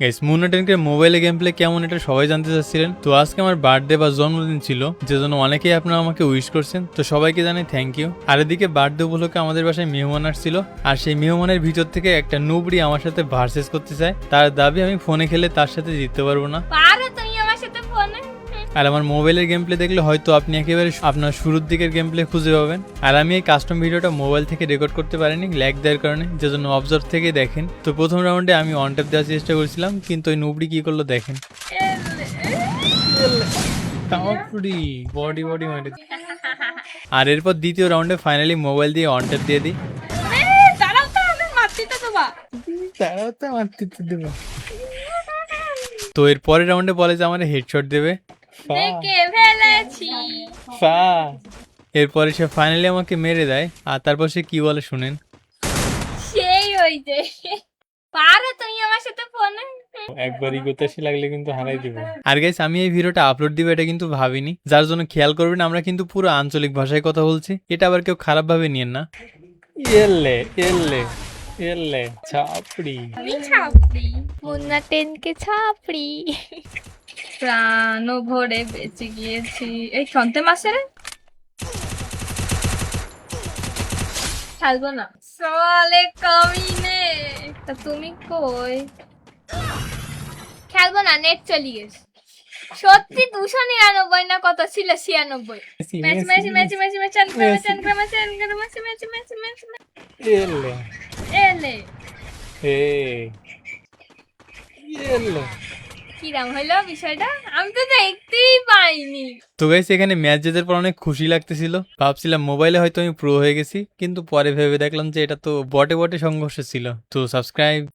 Guys Munna টেনকের মোবাইলে game play কেমন এটা সবাই জানতে চাচ্ছিলেন। তো আজকে আমার বার্থডে বা জন্মদিন ছিল, যে জন্য অনেকেই আপনারা আমাকে উইশ করছেন, তো সবাইকে জানাই থ্যাংক ইউ। আর এদিকে বার্থডে উপলক্ষে আমাদের বাসায় মেহমান আসছিল, আর সেই মেহমানের ভিতর থেকে একটা নুবড়ি আমার সাথে ভার্সেস করতে চায়। তার দাবি আমি ফোনে খেলে তার সাথে জিততে পারবো না। পারো তুমি আমার সাথে ফোনে। আর আমার মোবাইলের গেম প্লে দেখলে হয়তো আপনি একেবারে আপনার শুরুর দিকের গেম প্লে খুঁজে পাবেন। আর আমি এই কাস্টম ভিডিওটা মোবাইল থেকে রেকর্ড করতে পারিনি ল্যাগ দেওয়ার কারণে, যে জন্য অবজার্ভ থেকে দেখেন। তো প্রথম রাউন্ডে আমি অন ট্যাপ দেওয়ার চেষ্টা করেছিলাম, কিন্তু ওই নুবড়ি কি করলো দেখেন। বডি বডি মারি। আর এরপর দ্বিতীয় রাউন্ডে ফাইনালি মোবাইল দিয়ে অন ট্যাপ দিয়ে দিই। দাঁড়াও তো, আমি মারতে তো দেবা। তো এর পরের রাউন্ডে বলে যে আমার হেডশট দেবে। দেখে ফেলেছি। এরপরে সে ফাইনালি আমাকে মেরে দেয়, আর তারপর সে কি বলে শুনেন। সেই ওই যে পারো তুমি আমার সাথে ফোনে। একবার ইগোতে এসে লাগলে কিন্তু হারাই দিব। আর গাইস আমি এই ভিডিওটা আপলোড দিব এটা কিন্তু ভাবিনি, যার জন্য খেয়াল করবেন আমরা কিন্তু পুরো আঞ্চলিক ভাষায় কথা বলছি, এটা আবার কেউ খারাপ ভাবে নিয়েন না। এলে এলে এলে ছাপড়ি। আমি ছাপড়ি, মুন্না টেনকে ছাপড়ি। প্রাণ ভরে বেঁচে গিয়েছি এই সন্তে মাসে রে। খেলবো না সালে কমিনে। তা তুমি কই? খেলবো না, নেট চলে গেছে। সত্যি 299 না কত ছিল? 96। Match match match match match এলে এলে এলে। কিরাম হইলো বিষয়টা? আমি তো দেখতেই পাইনি। তো গাইস এখানে ম্যাচ জেতার পর অনেক খুশি লাগতেছিল, ভাবছিলাম মোবাইলে হয়তো আমি প্রো হয়ে গেছি, কিন্তু পরে ভেবে দেখলাম যে এটা তো বটে বটে সংঘর্ষ ছিল। তো সাবস্ক্রাইব